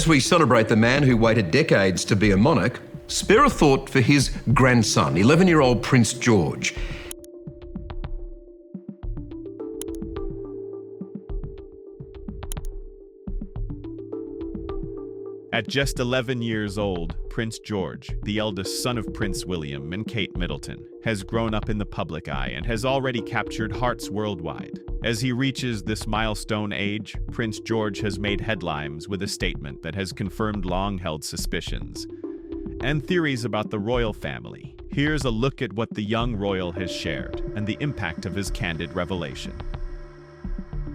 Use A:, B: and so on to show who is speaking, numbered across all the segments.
A: As we celebrate the man who waited decades to be a monarch, spare a thought for his grandson, 11-year-old Prince George.
B: At just 11 years old, Prince George, the eldest son of Prince William and Kate Middleton, has grown up in the public eye and has already captured hearts worldwide. As he reaches this milestone age, Prince George has made headlines with a statement that has confirmed long-held suspicions and theories about the royal family. Here's a look at what the young royal has shared and the impact of his candid revelation.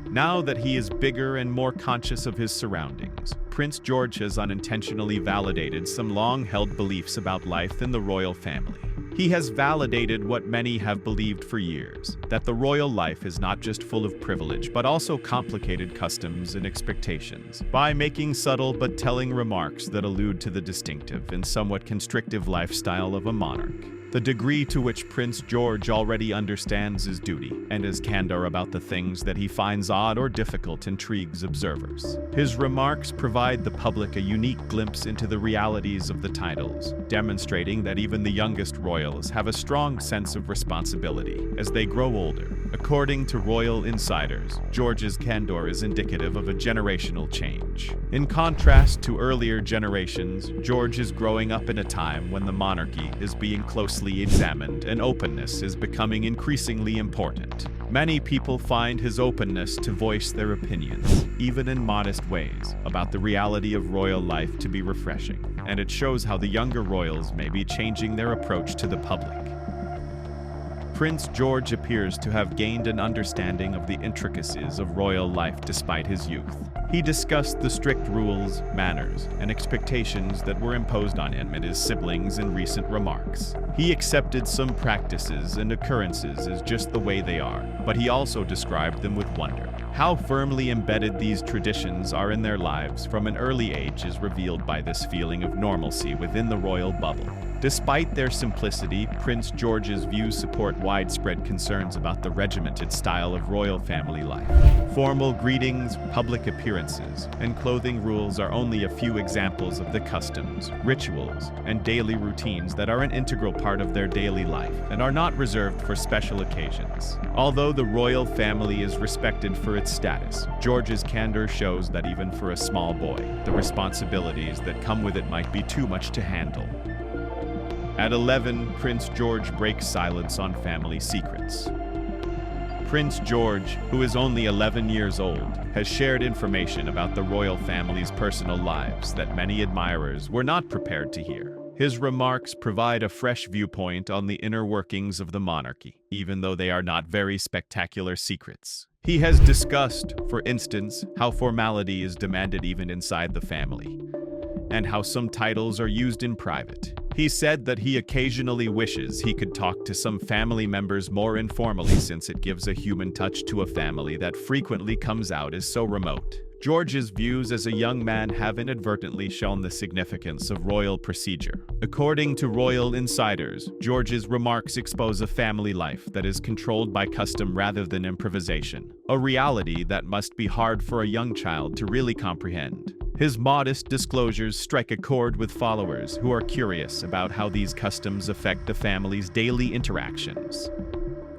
B: Now that he is bigger and more conscious of his surroundings, Prince George has unintentionally validated some long-held beliefs about life in the royal family. He has validated what many have believed for years, that the royal life is not just full of privilege, but also complicated customs and expectations, by making subtle but telling remarks that allude to the distinctive and somewhat constrictive lifestyle of a monarch. The degree to which Prince George already understands his duty and his candor about the things that he finds odd or difficult intrigues observers. His remarks provide the public a unique glimpse into the realities of the titles, demonstrating that even the youngest royals have a strong sense of responsibility as they grow older. According to royal insiders, George's candor is indicative of a generational change. In contrast to earlier generations, George is growing up in a time when the monarchy is being closely examined and openness is becoming increasingly important. Many people find his openness to voice their opinions, even in modest ways, about the reality of royal life to be refreshing, and it shows how the younger royals may be changing their approach to the public. Prince George appears to have gained an understanding of the intricacies of royal life despite his youth. He discussed the strict rules, manners, and expectations that were imposed on him and his siblings in recent remarks. He accepted some practices and occurrences as just the way they are, but he also described them with wonder. How firmly embedded these traditions are in their lives from an early age is revealed by this feeling of normalcy within the royal bubble. Despite their simplicity, Prince George's views support widespread concerns about the regimented style of royal family life. Formal greetings, public appearances, and clothing rules are only a few examples of the customs, rituals, and daily routines that are an integral part of their daily life and are not reserved for special occasions. Although the royal family is respected for its status, George's candor shows that even for a small boy, the responsibilities that come with it might be too much to handle. At 11, Prince George breaks silence on family secrets. Prince George, who is only 11 years old, has shared information about the royal family's personal lives that many admirers were not prepared to hear. His remarks provide a fresh viewpoint on the inner workings of the monarchy, even though they are not very spectacular secrets. He has discussed, for instance, how formality is demanded even inside the family, and how some titles are used in private. He said that he occasionally wishes he could talk to some family members more informally since it gives a human touch to a family that frequently comes out as so remote. George's views as a young man have inadvertently shown the significance of royal procedure. According to royal insiders, George's remarks expose a family life that is controlled by custom rather than improvisation, a reality that must be hard for a young child to really comprehend. His modest disclosures strike a chord with followers who are curious about how these customs affect the family's daily interactions.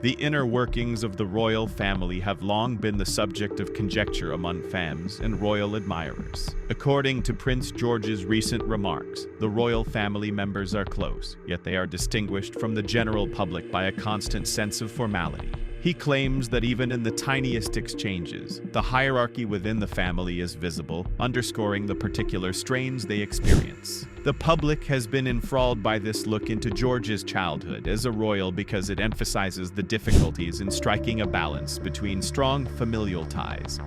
B: The inner workings of the royal family have long been the subject of conjecture among fans and royal admirers. According to Prince George's recent remarks, the royal family members are close, yet they are distinguished from the general public by a constant sense of formality. He claims that even in the tiniest exchanges, the hierarchy within the family is visible, underscoring the particular strains they experience. The public has been enthralled by this look into George's childhood as a royal because it emphasizes the difficulties in striking a balance between strong familial ties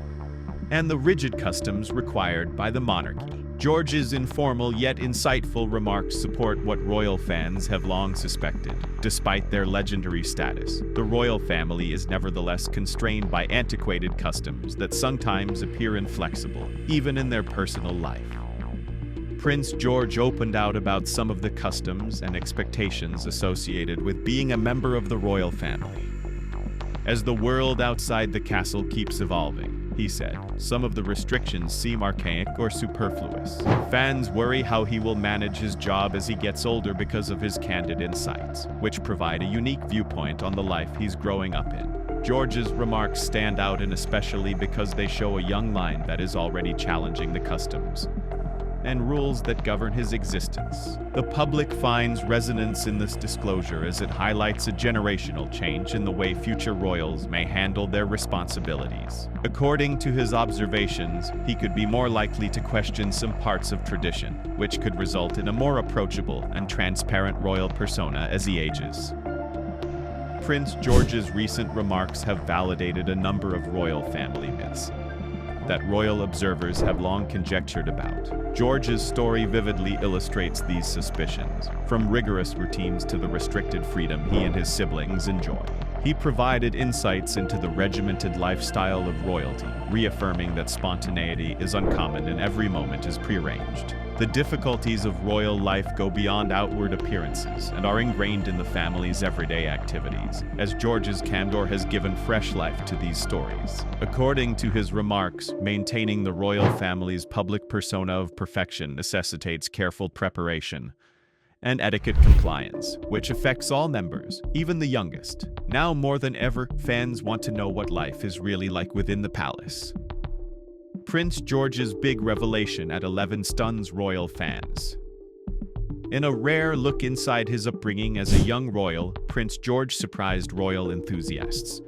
B: and the rigid customs required by the monarchy. George's informal yet insightful remarks support what royal fans have long suspected. Despite their legendary status, the royal family is nevertheless constrained by antiquated customs that sometimes appear inflexible, even in their personal life. Prince George opened out about some of the customs and expectations associated with being a member of the royal family. As the world outside the castle keeps evolving, he said. Some of the restrictions seem archaic or superfluous. Fans worry how he will manage his job as he gets older because of his candid insights, which provide a unique viewpoint on the life he's growing up in. George's remarks stand out, and especially because they show a young mind that is already challenging the customs and rules that govern his existence. The public finds resonance in this disclosure as it highlights a generational change in the way future royals may handle their responsibilities. According to his observations, he could be more likely to question some parts of tradition, which could result in a more approachable and transparent royal persona as he ages. Prince George's recent remarks have validated a number of royal family myths that royal observers have long conjectured about. George's story vividly illustrates these suspicions, from rigorous routines to the restricted freedom he and his siblings enjoy. He provided insights into the regimented lifestyle of royalty, reaffirming that spontaneity is uncommon and every moment is prearranged. The difficulties of royal life go beyond outward appearances and are ingrained in the family's everyday activities, as George's candor has given fresh life to these stories. According to his remarks, maintaining the royal family's public persona of perfection necessitates careful preparation and etiquette compliance, which affects all members, even the youngest. Now more than ever, fans want to know what life is really like within the palace. Prince George's big revelation at 11 stuns royal fans. In a rare look inside his upbringing as a young royal, Prince George surprised royal enthusiasts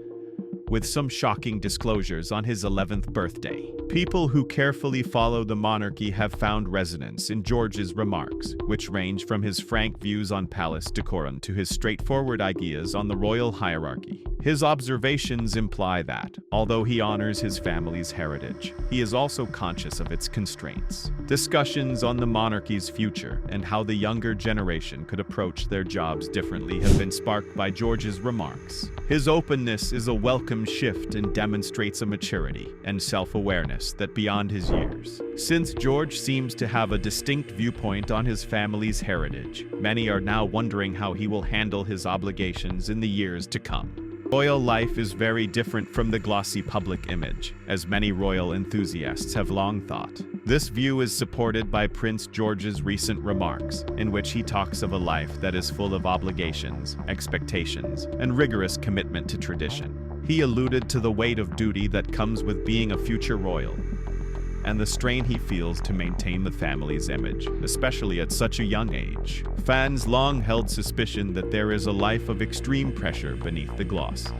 B: with some shocking disclosures on his 11th birthday. People who carefully follow the monarchy have found resonance in George's remarks, which range from his frank views on palace decorum to his straightforward ideas on the royal hierarchy. His observations imply that, although he honors his family's heritage, he is also conscious of its constraints. Discussions on the monarchy's future and how the younger generation could approach their jobs differently have been sparked by George's remarks. His openness is a welcome shift and demonstrates a maturity and self-awareness that beyond his years. Since George seems to have a distinct viewpoint on his family's heritage, many are now wondering how he will handle his obligations in the years to come. Royal life is very different from the glossy public image, as many royal enthusiasts have long thought. This view is supported by Prince George's recent remarks, in which he talks of a life that is full of obligations, expectations, and rigorous commitment to tradition. He alluded to the weight of duty that comes with being a future royal, and the strain he feels to maintain the family's image, especially at such a young age. Fans long held suspicion that there is a life of extreme pressure beneath the gloss,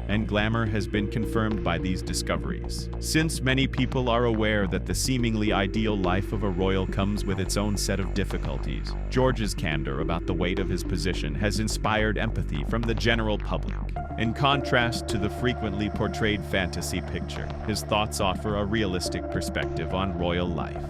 B: and glamour has been confirmed by these discoveries. Since many people are aware that the seemingly ideal life of a royal comes with its own set of difficulties, George's candor about the weight of his position has inspired empathy from the general public. In contrast to the frequently portrayed fantasy picture, his thoughts offer a realistic perspective on royal life.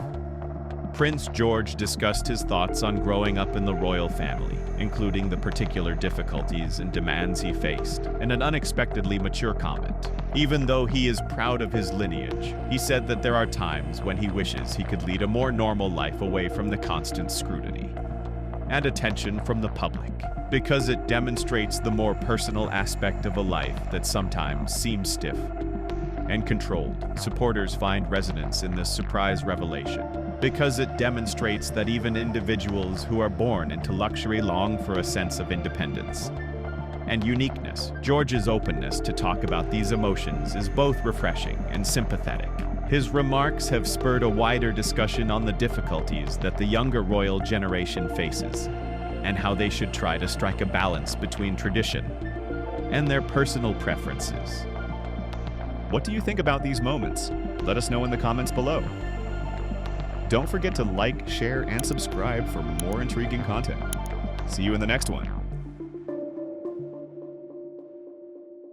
B: Prince George discussed his thoughts on growing up in the royal family, including the particular difficulties and demands he faced, in an unexpectedly mature comment. Even though he is proud of his lineage, he said that there are times when he wishes he could lead a more normal life away from the constant scrutiny and attention from the public, because it demonstrates the more personal aspect of a life that sometimes seems stiff and controlled. Supporters find resonance in this surprise revelation, because it demonstrates that even individuals who are born into luxury long for a sense of independence and uniqueness. George's openness to talk about these emotions is both refreshing and sympathetic. His remarks have spurred a wider discussion on the difficulties that the younger royal generation faces, and how they should try to strike a balance between tradition and their personal preferences. What do you think about these moments? Let us know in the comments below. Don't forget to like, share, and subscribe for more intriguing content. See you in the next one.